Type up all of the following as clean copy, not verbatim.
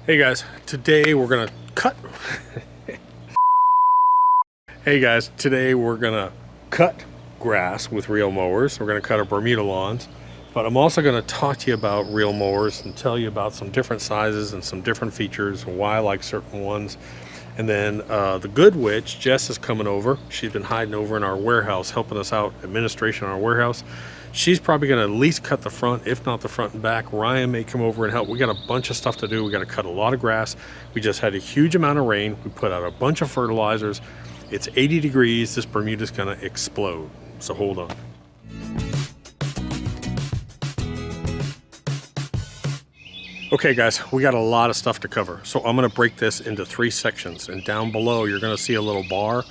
Hey guys, today we're gonna cut. Hey guys, today we're gonna cut grass with Reel Mowers. We're gonna cut our Bermuda lawns, but I'm also gonna talk to you about Reel Mowers and tell you about some different sizes and some different features and why I like certain ones. And then the good witch, Jess, is coming over. She's been hiding over in our warehouse, helping us out, administration in our warehouse. She's probably gonna at least cut the front, if not the front and back. Ryan may come over and help. We got a bunch of stuff to do. We gotta cut a lot of grass. We just had a huge amount of rain. We put out a bunch of fertilizers. It's 80 degrees. This Bermuda's gonna explode. So hold on. Okay guys, we got a lot of stuff to cover. So I'm gonna break this into 3 sections, and down below you're gonna see a little bar,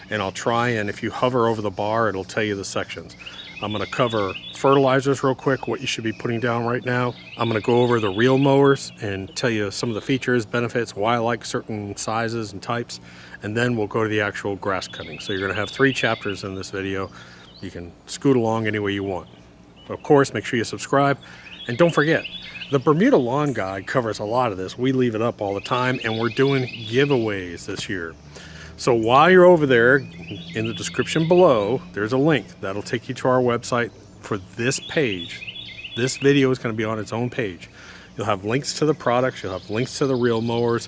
and I'll try, and if you hover over the bar, it'll tell you the sections. I'm gonna cover fertilizers real quick, what you should be putting down right now. I'm gonna go over the Reel Mowers and tell you some of the features, benefits, why I like certain sizes and types, and then we'll go to the actual grass cutting. So you're gonna have 3 chapters in this video. You can scoot along any way you want. Of course, make sure you subscribe, and don't forget, the Bermuda Lawn Guide covers a lot of this. We leave it up all the time, and we're doing giveaways this year. So while you're over there, in the description below, there's a link that'll take you to our website for this page. This video is going to be on its own page. You'll have links to the products, you'll have links to the Reel Mowers,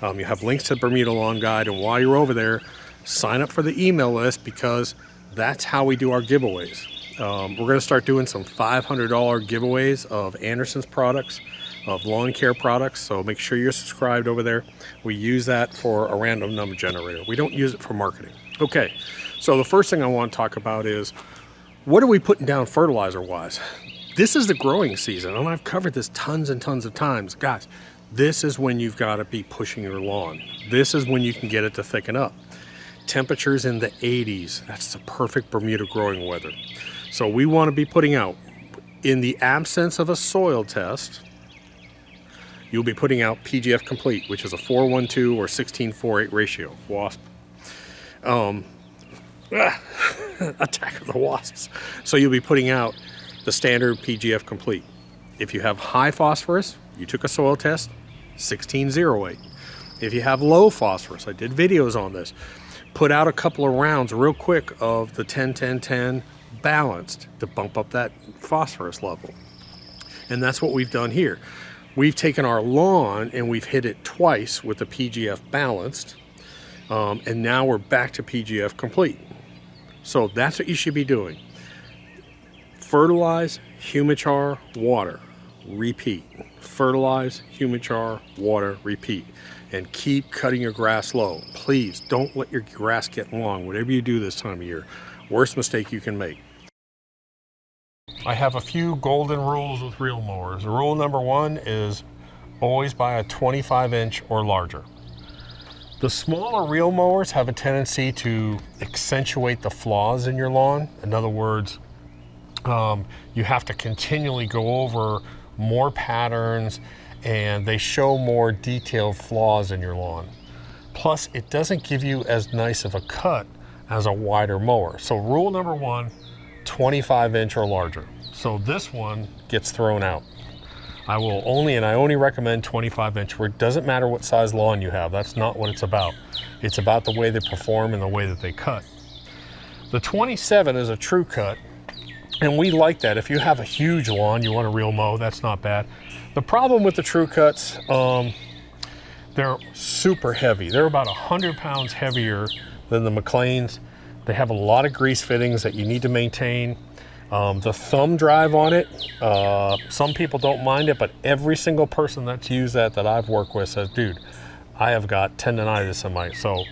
you have links to the Bermuda Lawn Guide, and while you're over there, sign up for the email list, because that's how we do our giveaways. We're going to start doing some $500 giveaways of Anderson's products, of lawn care products, so make sure you're subscribed over there. We use that for a random number generator. We don't use it for marketing. Okay, so the first thing I want to talk about is, what are we putting down fertilizer-wise? This is the growing season, and I've covered this tons and tons of times. Guys, this is when you've got to be pushing your lawn. This is when you can get it to thicken up. Temperatures in the 80s, that's the perfect Bermuda growing weather. So we want to be putting out, in the absence of a soil test, you'll be putting out PGF Complete, which is a 4:1:2 or 16:4:8 ratio. Wasp. Attack of the wasps. So you'll be putting out the standard PGF Complete. If you have high phosphorus, you took a soil test, 16:08. If you have low phosphorus, I did videos on this, put out a couple of rounds real quick of the 10-10-10 balanced to bump up that phosphorus level. And that's what we've done here. We've taken our lawn and we've hit it twice with the PGF balanced, and now we're back to PGF Complete. So that's what you should be doing. Fertilize, humichar, water, repeat. Fertilize, humichar, water, repeat. And keep cutting your grass low. Please don't let your grass get long, whatever you do this time of year. Worst mistake you can make. I have a few golden rules with Reel Mowers. Rule number 1 is always buy a 25-inch or larger. The smaller Reel Mowers have a tendency to accentuate the flaws in your lawn. In other words, you have to continually go over more patterns, and they show more detailed flaws in your lawn. Plus, it doesn't give you as nice of a cut as a wider mower. So rule number 1, 25-inch or larger. So this one gets thrown out. I only recommend 25-inch, where it doesn't matter what size lawn you have. That's not what it's about. It's about the way they perform and the way that they cut. The 27 is a true cut, and we like that. If you have a huge lawn, you want to reel mow, that's not bad. The problem with the true cuts, they're super heavy. They're about 100 pounds heavier than the McLeans. They have a lot of grease fittings that you need to maintain. The thumb drive on it, some people don't mind it, but every single person that's used that I've worked with says, dude, I have got tendonitis in my, so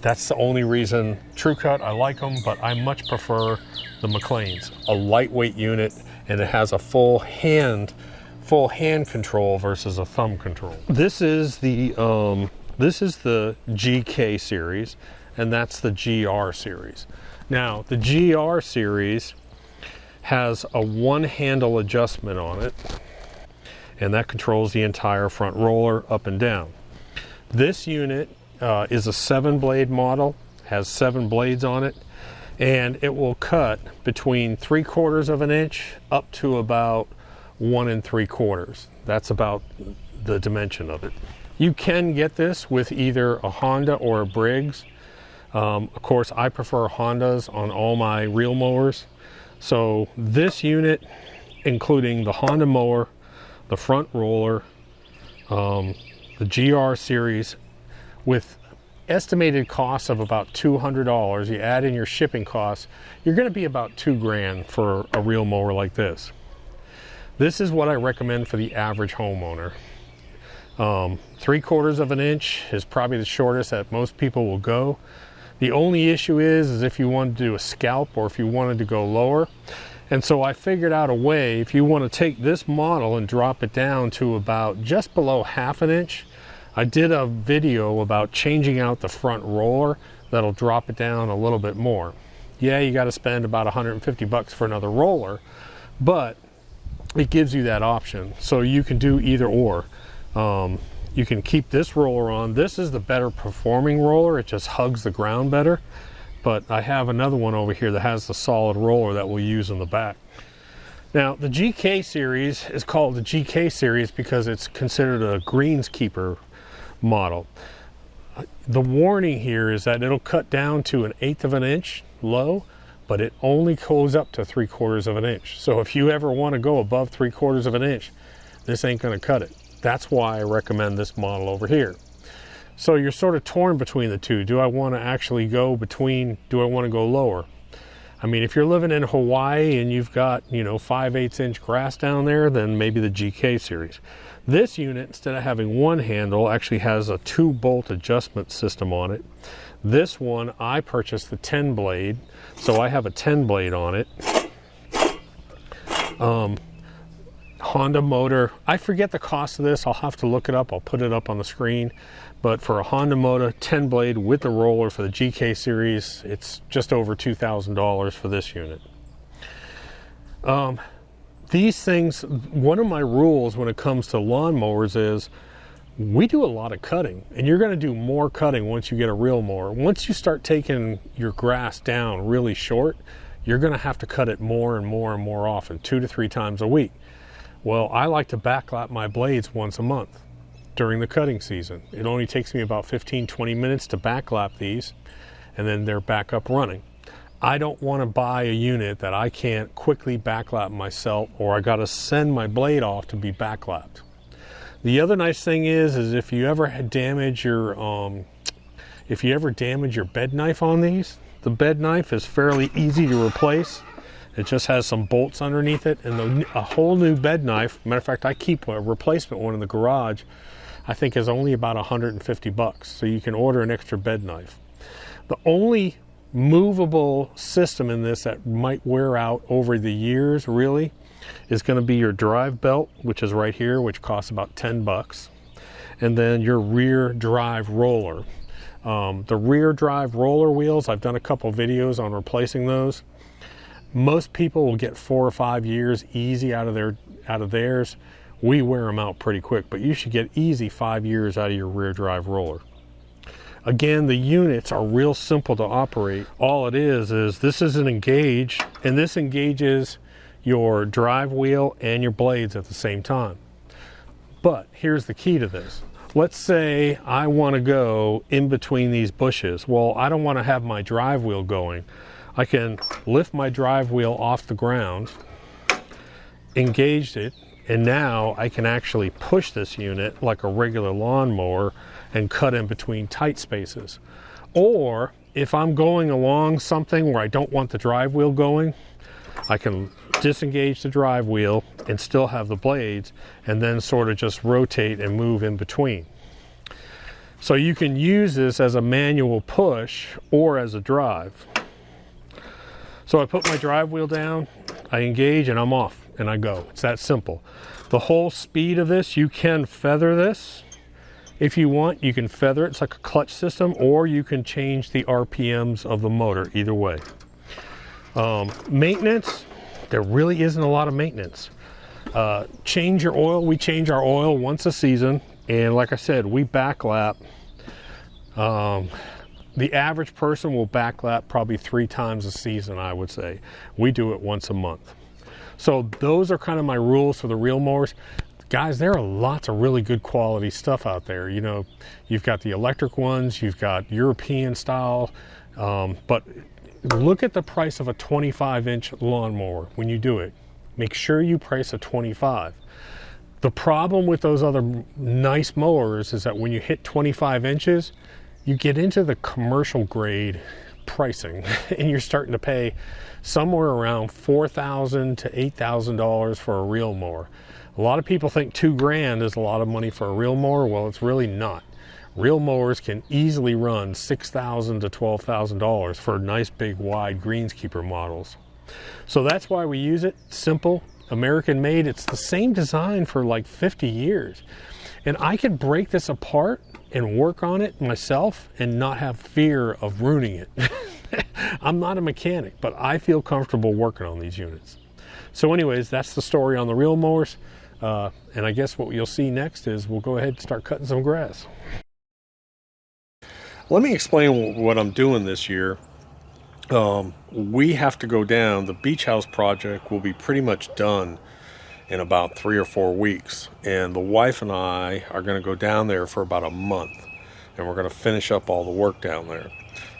that's the only reason. True cut, I like them, but I much prefer the McLeans, a lightweight unit, and it has a full hand control versus a thumb control. This is the GK series, and that's the GR series. Now, the GR series has a 1-handle adjustment on it, and that controls the entire front roller up and down. This unit is a 7-blade model, has 7 blades on it, and it will cut between 3/4 of an inch up to about 1 3/4. That's about the dimension of it. You can get this with either a Honda or a Briggs. Of course, I prefer Hondas on all my reel mowers. So this unit, including the Honda mower, the front roller, the GR series, with estimated costs of about $200, you add in your shipping costs, you're going to be about $2 grand for a reel mower like this. This is what I recommend for the average homeowner. 3/4 of an inch is probably the shortest that most people will go. The only issue is if you wanted to do a scalp or if you wanted to go lower. And so I figured out a way, if you want to take this model and drop it down to about just below 1/2 inch. I did a video about changing out the front roller that'll drop it down a little bit more. Yeah, you got to spend about 150 bucks for another roller, but it gives you that option. So you can do either or. You can keep this roller on. This is the better performing roller. It just hugs the ground better. But I have another one over here that has the solid roller that we'll use in the back. Now, the GK series is called the GK series because it's considered a greenskeeper model. The warning here is that it'll cut down to 1/8 of an inch low, but it only goes up to 3/4 of an inch. So if you ever want to go above 3/4 of an inch, this ain't going to cut it. That's why I recommend this model over here. So you're sort of torn between the two. Do I want to actually go between, do I want to go lower? I mean, if you're living in Hawaii and you've got, 5/8 inch grass down there, then maybe the GK series. This unit, instead of having one handle, actually has a 2-bolt adjustment system on it. This one, I purchased the 10 blade, so I have a 10 blade on it. Honda motor, I forget the cost of this. I'll have to look it up. I'll put it up on the screen. But for a Honda motor 10 blade with the roller for the GK series, it's just over $2,000 for this unit. These things, one of my rules when it comes to lawn mowers is we do a lot of cutting, and you're going to do more cutting once you get a reel mower. Once you start taking your grass down really short, you're going to have to cut it more and more and more often, 2 to 3 times a week. Well, I like to backlap my blades once a month during the cutting season. It only takes me about 15-20 minutes to backlap these, and then they're back up running. I don't want to buy a unit that I can't quickly backlap myself, or I got to send my blade off to be backlapped. The other nice thing is if you ever damage your bed knife on these, the bed knife is fairly easy to replace. It just has some bolts underneath it, and a whole new bed knife. Matter of fact, I keep a replacement one in the garage. I think is only about 150 bucks. So you can order an extra bed knife. The only movable system in this that might wear out over the years really is going to be your drive belt, which is right here, which costs about 10 bucks. And then your rear drive roller. The rear drive roller wheels, I've done a couple videos on replacing those. Most people will get 4 or 5 years easy out of theirs. We wear them out pretty quick, but you should get easy 5 years out of your rear drive roller. Again, the units are real simple to operate. All it is this is an engage, and this engages your drive wheel and your blades at the same time. But here's the key to this. Let's say I want to go in between these bushes. Well, I don't want to have my drive wheel going. I can lift my drive wheel off the ground, engage it, and now I can actually push this unit like a regular lawnmower and cut in between tight spaces. Or if I'm going along something where I don't want the drive wheel going, I can disengage the drive wheel and still have the blades, and then sort of just rotate and move in between. So you can use this as a manual push or as a drive. So I put my drive wheel down, I engage, and I'm off, and I go. It's that simple. The whole speed of this, you can feather this. If you want, you can feather it. It's like a clutch system, or you can change the RPMs of the motor, either way. Maintenance, there really isn't a lot of maintenance. Change your oil. We change our oil once a season, and like I said, we backlap. The average person will backlap probably 3 times a season, I would say. We do it once a month. So those are kind of my rules for the reel mowers. guys, there are lots of really good quality stuff out there. You know, you've got the electric ones, you've got European style, but look at the price of a 25-inch lawnmower when you do it. Make sure you price a 25. The problem with those other nice mowers is that when you hit 25 inches, you get into the commercial grade pricing and you're starting to pay somewhere around $4,000 to $8,000 for a reel mower. A lot of people think $2,000 is a lot of money for a reel mower. Well, it's really not. Reel mowers can easily run $6,000 to $12,000 for nice big wide greenskeeper models. So that's why we use it. Simple, American made. It's the same design for like 50 years. And I could break this apart and work on it myself and not have fear of ruining it. I'm not a mechanic, but I feel comfortable working on these units. So anyways, that's the story on the reel mowers. And I guess what you'll see next is we'll go ahead and start cutting some grass. Let me explain what I'm doing this year. We have to go down. The beach house project will be pretty much done in about 3 or 4 weeks, and the wife and I are going to go down there for about a month, and we're going to finish up all the work down there.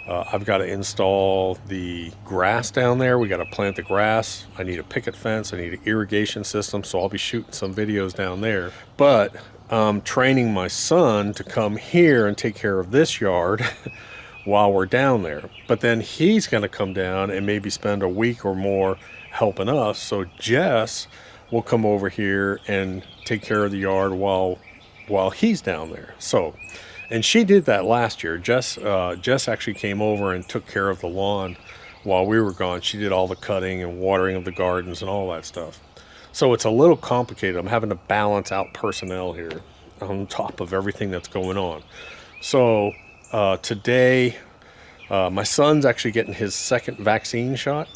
I've got to install the grass down there. We got to plant the grass. I need a picket fence. I need an irrigation system, so I'll be shooting some videos down there. But I'm training my son to come here and take care of this yard while we're down there. But then he's going to come down and maybe spend a week or more helping us. So Jess will come over here and take care of the yard while he's down there. So, and she did that last year. Jess actually came over and took care of the lawn while we were gone. She did all the cutting and watering of the gardens and all that stuff. So it's a little complicated. I'm having to balance out personnel here on top of everything that's going on. So today, my son's actually getting his second vaccine shot.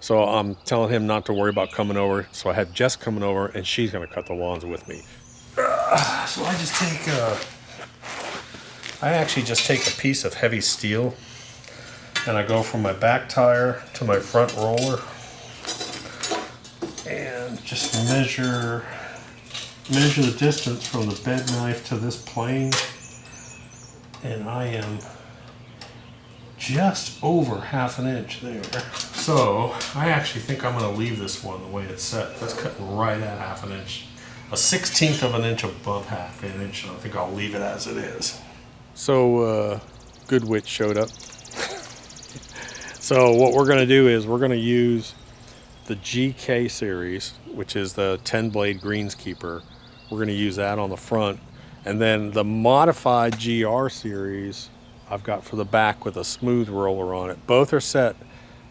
So I'm telling him not to worry about coming over. So I have Jess coming over, and she's going to cut the lawns with me. So I actually just take a piece of heavy steel, and I go from my back tire to my front roller, and just measure the distance from the bed knife to this plane, and I am just over ½ an inch there. So I actually think I'm going to leave this one the way it's set. That's cutting right at ½ an inch, a 1/16 of an inch above ½ an inch. I think I'll leave it as it is. So Goodwitch showed up. So what we're going to do is we're going to use the GK series, which is the 10-blade greenskeeper. We're going to use that on the front, and then the modified GR series I've got for the back with a smooth roller on it. Both are set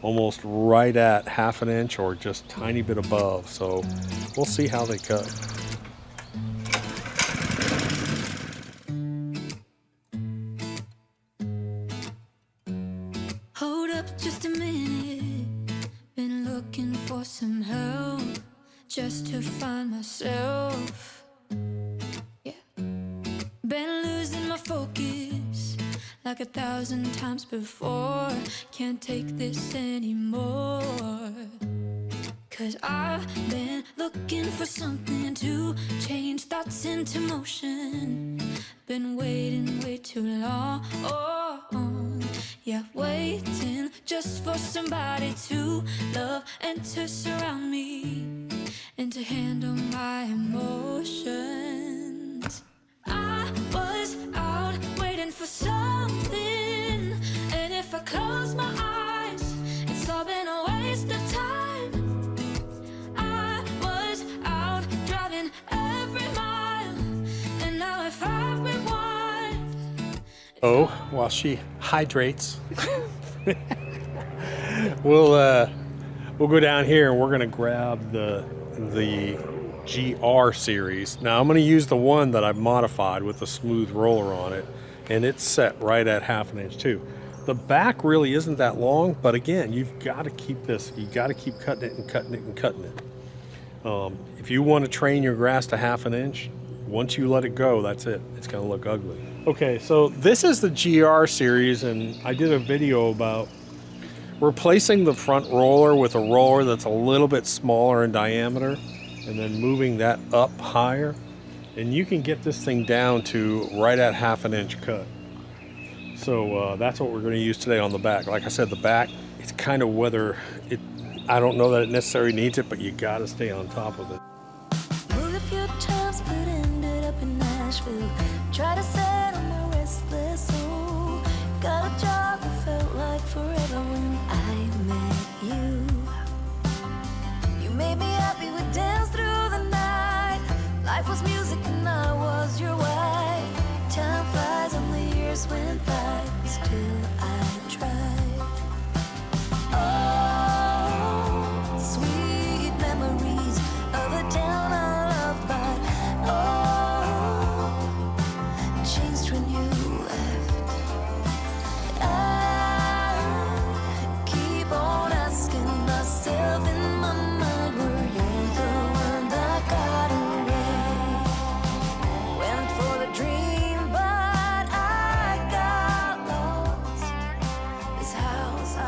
almost right at ½ an inch or just tiny bit above, so we'll see how they cut. Hold up just a minute, been looking for some help just to find myself. Yeah, been losing my focus like 1,000 times before. Can't take this anymore, 'cause I've been looking for something to change thoughts into motion. Been waiting way too long, yeah, waiting just for somebody to love and to surround me and to handle my emotions. I was out waiting for something, and if I close my eyes, it's all been a waste of time. I was out driving every mile, and now if I rewind. Oh, while she hydrates, we'll go down here and we're gonna grab the GR series. Now I'm going to use the one that I've modified with the smooth roller on it, and it's set right at ½ an inch too. The back really isn't that long, but again, you've got to keep this, you got to keep cutting it and cutting it and cutting it. If you want to train your grass to ½ an inch, once you let it go, that's it. It's going to look ugly. Okay, so this is the GR series, and I did a video about replacing the front roller with a roller that's a little bit smaller in diameter. and then moving that up higher, and you can get this thing down to right at 1/2 inch cut. So that's what we're going to use today on the back. Like I said, the back, it's kind of whether it, I don't know that it necessarily needs it, but you got to stay on top of it. Moved a few times, but ended up in Nashville. Tried to settle my restless soul. Got a job that felt like forever when I met you. You made me happy, we danced through the night. Life was music and I was your wife. Time flies and the years went by, still I tried. Oh, sweet memories of a town I loved, but oh, changed when you left. I keep on asking myself in my mind, were you the one that got away? Went for the dream, but I got lost. This house I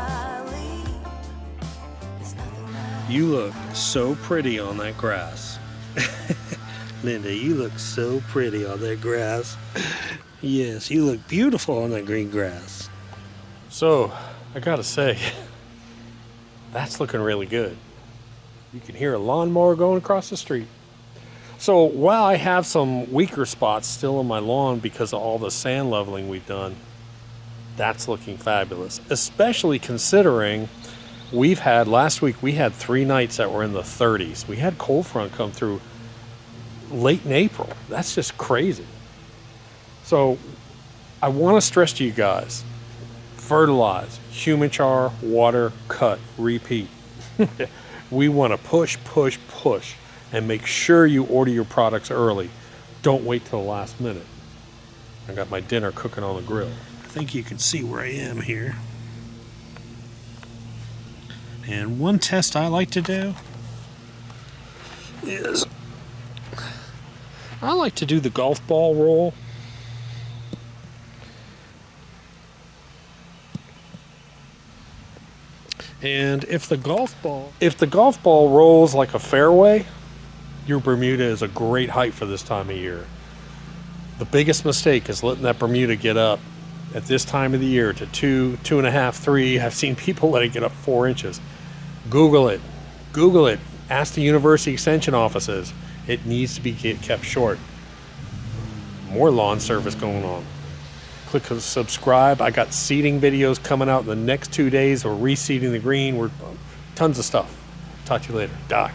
leave is nothing like. You look so pretty on that grass. Linda, you look so pretty on that grass. Yes, you look beautiful on that green grass. So I gotta say, that's looking really good. You can hear a lawnmower going across the street. So while I have some weaker spots still on my lawn because of all the sand leveling we've done, that's looking fabulous, especially considering last week we had 3 nights that were in the 30s. We had cold front come through late in April. That's just crazy. So I want to stress to you guys, fertilize, human char, water, cut, repeat. We want to push, push, push, and make sure you order your products early. Don't wait till the last minute. I got my dinner cooking on the grill. I think you can see where I am here. And one test I like to do is I like to do the golf ball roll. And if the golf ball rolls like a fairway, your Bermuda is a great height for this time of year. The biggest mistake is letting that Bermuda get up at this time of the year to 2, 2.5, 3. I've seen people let it get up 4 inches. Google it. Ask the university extension offices. It needs to be kept short. More lawn service going on. Click subscribe. I got seeding videos coming out in the next 2 days. We're reseeding the green. We're tons of stuff. Talk to you later. Doc.